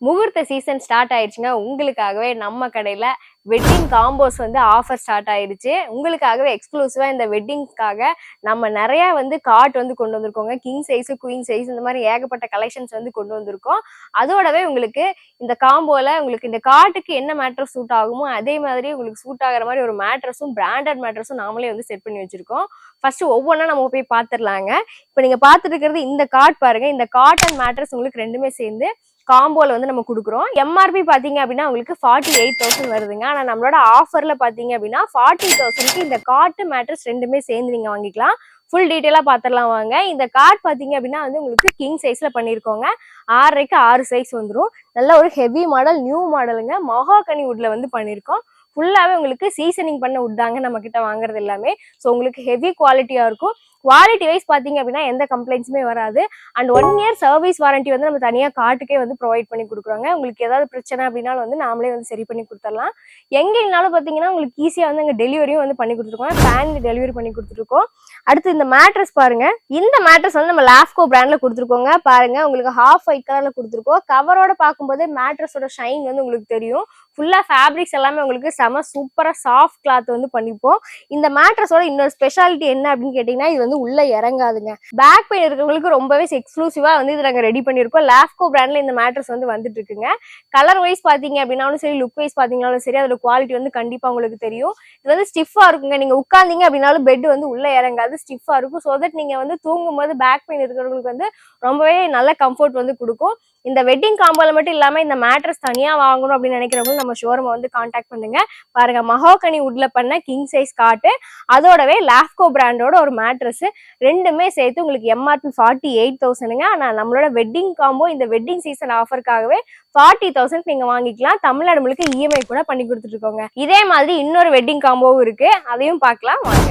முகூர்த்த season start ஆயிடுச்சுங்க. உங்களுக்காகவே நம்ம கடையில வெட்டிங் காம்போஸ் வந்து ஆஃபர் ஸ்டார்ட் ஆயிடுச்சு. உங்களுக்காகவே எக்ஸ்க்ளூசிவா இந்த வெட்டிங்காக நம்ம நிறைய வந்து காட் வந்து கொண்டு வந்திருக்கோங்க. கிங் சைஸ், குயின் சைஸ் இந்த மாதிரி ஏகப்பட்ட கலெக்ஷன்ஸ் வந்து கொண்டு வந்திருக்கோம். அதோடவே உங்களுக்கு இந்த காம்போல உங்களுக்கு இந்த காட்டுக்கு என்ன மேட்ரஸ் சூட் ஆகுமோ அதே மாதிரி உங்களுக்கு சூட் ஆகிற மாதிரி ஒரு மேட்ரஸும் பிராண்டட் மேட்ரஸும் நாமளே வந்து செட் பண்ணி வச்சிருக்கோம். ஃபர்ஸ்ட் ஒவ்வொன்றா நம்ம போய் பார்த்துடலாங்க. இப்போ நீங்க பார்த்துட்டு இருக்கிறது இந்த காட் பாருங்க. இந்த காட்டன் மேட்ரஸ் உங்களுக்கு ரெண்டுமே சேர்ந்து காம்போல வந்து நம்ம கொடுக்குறோம். எம்ஆர்பி பாத்தீங்க அப்படின்னா உங்களுக்கு 48,000 வருதுங்க. ஆனா நம்மளோட ஆஃபர்ல பாத்தீங்க அப்படின்னா 40,000க்கு இந்த காட்டு மேட்ரஸ் ரெண்டுமே சேர்ந்து நீங்க வாங்கிக்கலாம். ஃபுல் டீட்டெயிலா பாத்திரலாம் வாங்க. இந்த கார்ட் பாத்தீங்க அப்படின்னா வந்து உங்களுக்கு கிங் சைஸ்ல பண்ணிருக்கோங்க. 6.5க்கு 6 சைஸ் வந்துடும். நல்ல ஒரு ஹெவி மாடல், நியூ மாடலுங்க. மஹாகனி வுட்ல வந்து பண்ணிருக்கோம். ஃபுல்லாவே உங்களுக்கு சீசனிங் பண்ண வுட் தாங்க நம்ம கிட்ட வாங்குறது எல்லாமே. ஸோ உங்களுக்கு ஹெவி குவாலிட்டியா இருக்கும். குவாலிட்டி வைஸ் பாத்தீங்க அப்படின்னா எந்த கம்ப்ளைண்ட்ஸுமே வராது. அண்ட் 1 இயர் சர்வீஸ் வாரண்டி வந்து நம்ம தனியா காட்டுக்கே வந்து ப்ரொவைட் பண்ணி கொடுக்குறோங்க. உங்களுக்கு ஏதாவது பிரச்சனை அப்படின்னாலும் வந்து நாமளே வந்து சரி பண்ணி கொடுத்துடலாம். எங்கேனாலும் பாத்தீங்கன்னா உங்களுக்கு ஈஸியா வந்து அங்கே டெலிவரியும் வந்து பண்ணி கொடுத்துருக்கோம். ஃபேன் டெலிவரி பண்ணி கொடுத்துருக்கோம். அடுத்து இந்த மேட்ரஸ் பாருங்க. இந்த மேட்ரஸ் வந்து நம்ம லாஃப்கோ பிராண்ட்ல கொடுத்துருக்கோங்க. பாருங்க உங்களுக்கு ஹாஃப் ஒயிட் கலர்ல கொடுத்துருக்கோம். கவரோட பார்க்கும்போது மேட்ரஸோட ஷைன் வந்து உங்களுக்கு தெரியும். ஃபுல்லா ஃபேப்ரிக்ஸ் எல்லாமே உங்களுக்கு செம சூப்பரா சாஃப்ட் கிளாத் வந்து பண்ணிப்போம். இந்த மேட்ரஸோட இன்னொரு ஸ்பெஷாலிட்டி என்ன அப்படின்னு கேட்டீங்கன்னா இது வந்து உள்ள இறங்காதுங்க. பேக் பெயின் இருக்கிறவங்களுக்கு ரொம்பவே எக்ஸ்க்ளூசிவா வந்து இது நாங்க ரெடி பண்ணிருக்கோம். லாஃப்கோ பிராண்ட்ல இந்த மேட்ரஸ் வந்து வந்துட்டு இருக்குங்க. கலர் வைஸ் பாத்தீங்க அப்படின்னாலும் சரி, லுக் வைஸ் பாத்தீங்கன்னாலும் சரி, அதோட குவாலிட்டி வந்து கண்டிப்பா உங்களுக்கு தெரியும். இது வந்து ஸ்டிஃபா இருக்குங்க. நீங்க உட்கார்ந்தீங்க அப்படின்னாலும் பெட் வந்து உள்ள இறங்காது, ஸ்டிஃபா இருக்கும். சோ தட் நீங்க வந்து தூங்கும் போது பேக் பெயின் இருக்கிறவங்களுக்கு வந்து ரொம்பவே நல்ல கம்ஃபர்ட் வந்து கொடுக்கும். இந்த வெட்டிங் காம்போல மட்டும் இல்லாம இந்த மேட்ரஸ் தனியா வாங்கணும் அப்படின்னு நினைக்கிறவங்க நம்ம ஷோரூம் வந்து கான்டாக்ட் பண்ணுங்க. பாருங்க மஹாகனி வுட்ல பண்ண கிங் சைஸ் காட்டு, அதோடவே லாஃப்கோ பிராண்டோட ஒரு மேட்ரஸ் ரெண்டுமே சேர்த்து உங்களுக்கு எம்ஆர்பி 48,000ங்க. ஆனா நம்மளோட வெட்டிங் காம்போ இந்த வெட்டிங் சீசன் ஆஃபருக்காகவே 40,000 நீங்க வாங்கிக்கலாம். தமிழ்நாடு முழுக்க இஎம்ஐ கூட பண்ணி கொடுத்துட்டு இருக்கோங்க. இதே மாதிரி இன்னொரு வெட்டிங் காம்போவும் இருக்கு, அதையும் பார்க்கலாம் வாங்க.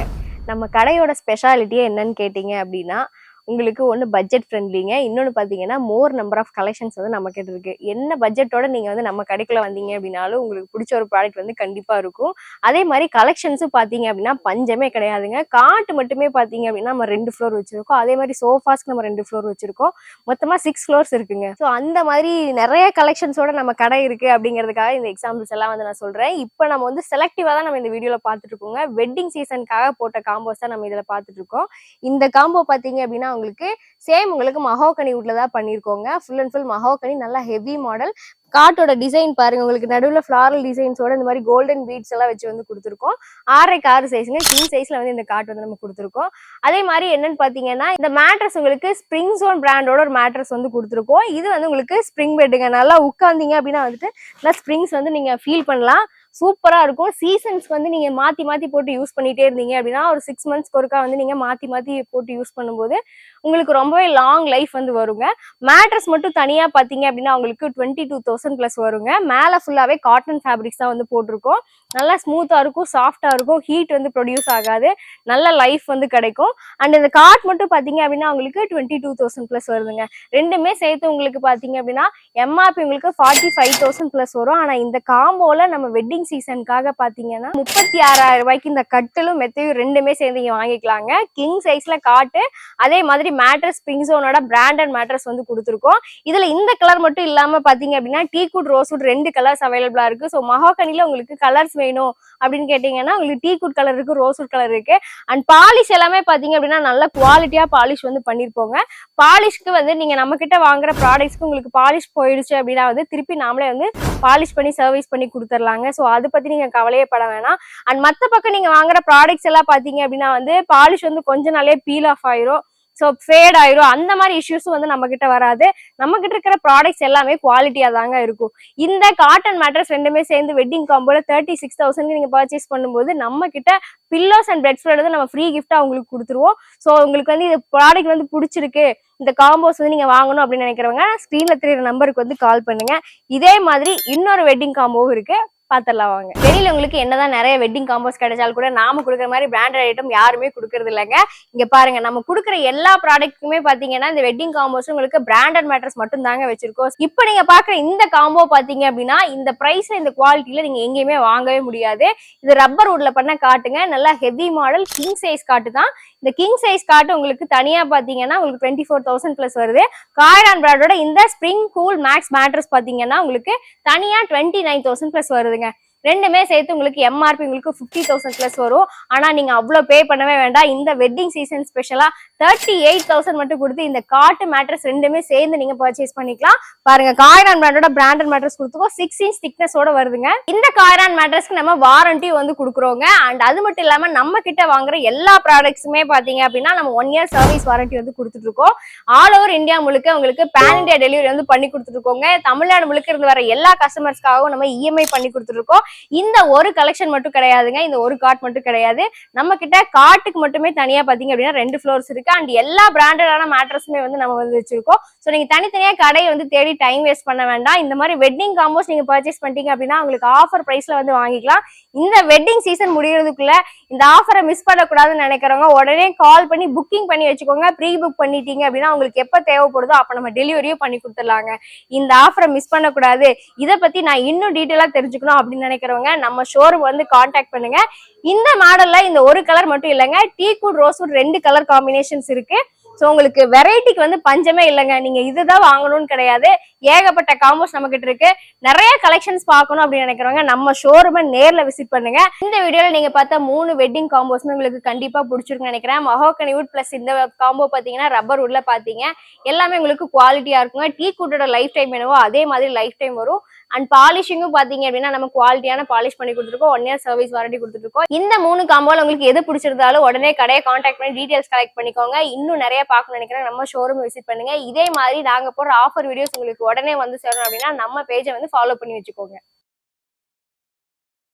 நம்ம கடையோட ஸ்பெஷாலிட்டியே என்னன்னு கேட்டீங்க அப்படின்னா உங்களுக்கு ஒன்று பட்ஜெட் ஃப்ரெண்ட்லிங்க, இன்னொன்று பார்த்தீங்கன்னா மோர் நம்பர் ஆஃப் கலெக்ஷன்ஸ் வந்து நம்ம கிட்ட இருக்கு. என்ன பட்ஜெட்டோட நீங்கள் வந்து நம்ம கடைக்குள்ள வந்தீங்க அப்படின்னாலும் உங்களுக்கு பிடிச்ச ஒரு ப்ராடக்ட் வந்து கண்டிப்பாக இருக்கும். அதே மாதிரி கலெக்ஷன்ஸும் பார்த்தீங்க அப்படின்னா பஞ்சமே கிடையாதுங்க. காட்டு மட்டுமே பார்த்தீங்க அப்படின்னா நம்ம 2 ஃப்ளோர் வச்சிருக்கோம். அதே மாதிரி சோஃபாஸ்க்கு நம்ம 2 ஃப்ளோர் வச்சிருக்கோம். மொத்தமாக 6 ஃப்ளோர்ஸ் இருக்குங்க. ஸோ அந்த மாதிரி நிறைய கலெக்ஷன்ஸோட நம்ம கடை இருக்கு அப்படிங்கிறதுக்காக இந்த எக்ஸாம்பிள்ஸ் எல்லாம் வந்து நான் சொல்றேன். இப்போ நம்ம வந்து செலக்டிவா தான் நம்ம இந்த வீடியோல பார்த்துட்டு இருக்கோங்க. வெட்டிங் சீசனுக்காக போட்ட காம்போஸ் தான் நம்ம இதில் பார்த்துட்டு இருக்கோம். இந்த காம்போ பார்த்தீங்க அப்படின்னா உங்களுக்கு சேம் உங்களுக்கு மஹாகனி வுட்ல தான் பண்ணிருக்கோங்க. ஃபுல் அண்ட் ஃபுல் மஹாகனி, நல்லா ஹெவி மாடல். காட்டோட டிசைன் பாருங்க. உங்களுக்கு நடுவில் ஃபிளாரல் டிசைன்ஸோட இந்த மாதிரி கோல்டன் பீட்ஸ் எல்லாம் வச்சு வந்து கொடுத்துருக்கோம். 6.5க்கு 6 சைஸுங்க. கிங் சைஸ்ல வந்து இந்த காட் வந்து நம்ம கொடுத்துருக்கோம். அதே மாதிரி என்னன்னு பாத்தீங்கன்னா இந்த மேட்ரஸ் உங்களுக்கு ஸ்ப்ரிங் ஜோன் பிராண்டோட ஒரு மேட்ரஸ் வந்து கொடுத்துருக்கோம். இது வந்து உங்களுக்கு ஸ்ப்ரிங் பெட்டுங்க. நல்லா உட்கார்ந்தீங்க அப்படின்னா வந்துட்டு நல்லா ஸ்ப்ரிங்ஸ் வந்து நீங்க ஃபீல் பண்ணலாம். சூப்பரா இருக்கும். சீசன்ஸ் வந்து நீங்க மாத்தி மாத்தி போட்டு யூஸ் பண்ணிட்டே இருந்தீங்க அப்படின்னா ஒரு 6 மந்த்ஸ்க்கு ஒருக்கா வந்து நீங்க மாத்தி மாத்தி போட்டு யூஸ் பண்ணும்போது உங்களுக்கு ரொம்பவே லாங் லைஃப் வந்து வருங்க. மேட்ரஸ் மட்டும் தனியா பாத்தீங்க அப்படின்னா உங்களுக்கு 22,000 பிளஸ் வருங்க. மேல ஃபுல்லாவே காட்டன் ஃபேப்ரிக்ஸ் தான் வந்து போட்டிருக்கோம். நல்லா ஸ்மூத்தா இருக்கும், சாஃப்டா இருக்கும், ஹீட் வந்து ப்ரொடியூஸ் ஆகாது, நல்ல லைஃப் வந்து கிடைக்கும். அண்ட் இந்த காட் மட்டும் பாத்தீங்க அப்படின்னா உங்களுக்கு 22,000 பிளஸ் வருதுங்க. ரெண்டுமே சேர்த்து உங்களுக்கு பாத்தீங்க அப்படின்னா எம்ஆர்பி உங்களுக்கு 45,000 பிளஸ் வரும். ஆனா இந்த காம்போல நம்ம வெட்டிங் சீசனுக்காக பாத்தீங்கன்னா 36,000 ரூபாய்க்கு இந்த கட்டிலும் மெத்தையும் ரெண்டுமே சேர்ந்து இங்க வாங்கிக்கலாங்க. கிங் சைஸ்ல காட்டு, அதே மாதிரி மேட்ரஸ் ஸ்ப்ரிங் ஜோனோட பிராண்டட் மேட்ரஸ் வந்து கொடுத்துருக்கோம். இதுல இந்த கலர் மட்டும் இல்லாம பாத்தீங்க அப்படின்னா டீக்குட், ரோஸ்வுட் 2 கலர்ஸ் அவைலபிளா இருக்கு. ஸோ மஹாகனில உங்களுக்கு கலர்ஸ் வேணும் அப்படின்னு கேட்டீங்கன்னா உங்களுக்கு டீக்குட் கலர் இருக்கு, ரோஸ்வுட் கலர் இருக்கு. அண்ட் பாலிஷ் எல்லாமே பாத்தீங்க அப்படின்னா நல்ல குவாலிட்டியா பாலிஷ் வந்து பண்ணிருப்போங்க. பாலிஷ்க்கு வந்து நீங்க நம்ம கிட்ட வாங்குற ப்ராடக்ட்ஸ்க்கு உங்களுக்கு பாலிஷ் போயிடுச்சு அப்படின்னா வந்து திருப்பி நாமளே வந்து பாலிஷ் பண்ணி சர்வீஸ் பண்ணி கொடுத்துடலாங்க. ஸோ அதை பத்தி நீங்க கவலையே பட வேணாம். அண்ட் மத்த பக்கம் நீங்க வாங்குற ப்ராடக்ட்ஸ் எல்லாம் பாத்தீங்க அப்படின்னா வந்து பாலிஷ் வந்து கொஞ்ச நாளே பீல் ஆஃப் ஆயிரும், ஸோ ஃபேட் ஆயிரும். அந்த மாதிரி இஷ்யூஸும் வந்து நம்ம கிட்ட வராது. நம்ம கிட்ட இருக்கிற ப்ராடக்ட்ஸ் எல்லாமே குவாலிட்டியா தாங்க இருக்கும். இந்த காட்டன் மேட்ரஸ் ரெண்டுமே சேர்ந்து வெட்டிங் காம்போல 36,000 நீங்க பர்ச்சேஸ் பண்ணும்போது நம்ம கிட்ட பில்லோஸ் அண்ட் பெட் ஸ்ப்ரெட் வந்து நம்ம ஃப்ரீ கிஃப்டா உங்களுக்கு கொடுத்துருவோம். ஸோ உங்களுக்கு வந்து இந்த ப்ராடக்ட் வந்து பிடிச்சிருக்கு, இந்த காம்போஸ் வந்து நீங்க வாங்கணும் அப்படின்னு நினைக்கிறவங்க ஸ்கிரீன்ல தெரியுற நம்பருக்கு வந்து கால் பண்ணுங்க. இதே மாதிரி இன்னொரு வெட்டிங் காம்போவும் இருக்கு, பாத்திரலாம் வாங்க. வெளியில உங்களுக்கு என்னதான் நிறைய வெட்டிங் காம்போஸ் கிடைச்சாலும் கூட நாம கொடுக்குற மாதிரி பிராண்டட் ஐட்டம் யாருமே கொடுக்கறது இல்லைங்க. இங்க பாருங்க, நம்ம கொடுக்குற எல்லா ப்ராடக்ட்டுமே பாத்தீங்கன்னா இந்த வெட்டிங் காம்போஸ் உங்களுக்கு பிராண்டட் மேட்ரஸ் மட்டும் தாங்க வச்சிருக்கோம். இப்போ நீங்க பாக்குற இந்த காம்போ பாத்தீங்க அப்படின்னா இந்த பிரைஸ்ல இந்த குவாலிட்டியில நீங்க எங்கேயுமே வாங்கவே முடியாது. இது ரப்பர் வுட்ல பண்ண காட்டுங்க, நல்லா ஹெவி மாடல் கிங் சைஸ் காட்டு தான். இந்த கிங் சைஸ் காட்டு உங்களுக்கு தனியா பாத்தீங்கன்னா உங்களுக்கு 24,000 பிளஸ் வருது. காயரான் பிராண்டோட இந்த ஸ்ப்ரிங் கூல் மேக்ஸ் மேட்ரஸ் பாத்தீங்கன்னா உங்களுக்கு தனியா 29,000 பிளஸ் வருதுங்க. ரெண்டுமே சேர்த்து உங்களுக்கு எம்ஆர்பி உங்களுக்கு 50,000 பிளஸ் வரும். ஆனா நீங்க அவ்வளவு பே பண்ணவே வேண்டாம். இந்த வெட்டிங் சீசன் ஸ்பெஷலா 38,000 மட்டும் கொடுத்து இந்த காட்டு மேட்ரஸ் ரெண்டுமே சேர்ந்து நீங்க பர்ச்சேஸ் பண்ணிக்கலாம். பாருங்க, காயரான் பிராண்டோட பிராண்டட் மேட்ரஸ் கொடுத்துக்கோ 6 inch திக்னஸோட வருதுங்க. இந்த காயரான் மேட்ரஸ்க்கு நம்ம வாரண்டி வந்து கொடுக்குறோங்க. அண்ட் அது மட்டும் இல்லாம நம்ம கிட்ட வாங்குற எல்லா ப்ராடக்ட்ஸுமே பாத்தீங்க அப்படின்னா நம்ம 1 year சர்வீஸ் வாரண்டி வந்து கொடுத்துட்டு இருக்கோம். ஆல் ஓவர் இந்தியா முழுக்க உங்களுக்கு பேன் இந்தியா டெலிவரி வந்து பண்ணி கொடுத்துட்டு இருக்கோங்க. தமிழ்நாடு முழுக்க இருந்து வர எல்லா கஸ்டமர்ஸ்க்காகவும் நம்ம இஎம்ஐ பண்ணி கொடுத்துட்டு இருக்கோம். இந்த ஒரு கலெக்ஷன் மட்டும் கிடையாதுங்க, இந்த ஒரு கார்ட் மட்டும் கிடையாது. நம்ம கிட்ட கார்ட்டுக்கு மட்டுமே தனியா பாத்தீங்க அப்படின்னா 2 ஃப்ளோர்ஸ் இருக்கு. அண்ட் எல்லா பிராண்டடான மேட்ரஸுமே வந்து நம்ம வந்து வச்சிருக்கோம். ஸோ நீங்க தனித்தனியா கடையை வந்து தேடி டைம் வேஸ்ட் பண்ண வேண்டாம். இந்த மாதிரி வெட்டிங் காம்போஸ் நீங்க பர்ச்சேஸ் பண்ணிட்டீங்க அப்படின்னா உங்களுக்கு ஆஃபர் பிரைஸ்ல வந்து வாங்கிக்கலாம். இந்த வெட்டிங் சீசன் முடியறதுக்குள்ள இந்த ஆஃபரை மிஸ் பண்ணக்கூடாதுன்னு நினைக்கிறவங்க உடனே கால் பண்ணி புக்கிங் பண்ணி வச்சுக்கோங்க. ப்ரீ புக் பண்ணிட்டீங்க அப்படின்னா உங்களுக்கு எப்ப தேவைப்படுதோ அப்ப நம்ம டெலிவரியும் பண்ணி கொடுத்துடலாங்க. இந்த ஆஃபரை மிஸ் பண்ணக்கூடாது, இதை பத்தி நான் இன்னும் டீட்டெயிலா தெரிஞ்சுக்கணும் அப்படின்னு நினைக்கிறவங்க நம்ம ஷோரூம் வந்து கான்டாக்ட் பண்ணுங்க. இந்த மாடல்ல இந்த ஒரு கலர் மட்டும் இல்லைங்க, டீக்வுட் ரோஸ்வுட் 2 கலர் காம்பினேஷன்ஸ் இருக்கு. ஸோ உங்களுக்கு வெரைட்டிக்கு வந்து பஞ்சமே இல்லைங்க. நீங்க இதுதான் வாங்கணும்னு கிடையாது, ஏகப்பட்ட காம்போஸ் நம்ம கிட்ட இருக்கு. நிறைய கலெக்ஷன்ஸ் பார்க்கணும் அப்படின்னு நினைக்கிறவங்க நம்ம ஷோரூமை நேர்ல விசிட் பண்ணுங்க. இந்த வீடியோல நீங்க பார்த்த 3 வெட்டிங் காம்போஸ்மே உங்களுக்கு கண்டிப்பா பிடிச்சிருக்குன்னு நினைக்கிறேன். மஹோகனி வுட் பிளஸ் இந்த காம்போ பாத்தீங்கன்னா ரப்பர் வுட்ல பாத்தீங்க எல்லாமே உங்களுக்கு குவாலிட்டியா இருக்குங்க. டீக்வுட்டோட லைஃப் டைம் என்னவோ அதே மாதிரி லைஃப் டைம் வரும். அண்ட் பாலிஷிங்கும் பாத்தீங்க அப்படின்னா நம்ம குவாலிட்டியான பாலிஷ் பண்ணி கொடுத்துருக்கோம். 1 year சர்வீஸ் வாரண்டி கொடுத்துருக்கோம். இந்த 3 காம்போல உங்களுக்கு எது பிடிச்சிருந்தாலும் உடனே கடையை கான்டாக்ட் பண்ணி டீடைல்ஸ் கலெக்ட் பண்ணிக்கோங்க. இன்னும் நிறைய பார்க்கணும்னு நினைக்கிறேன் நம்ம ஷோரூம் விசிட் பண்ணுங்க. இதே மாதிரி நாங்க போடுற ஆஃபர் வீடியோஸ் உங்களுக்கு உடனே வந்து சேரணும் அப்படின்னா நம்ம பேஜை வந்து ஃபாலோ பண்ணி வச்சுக்கோங்க.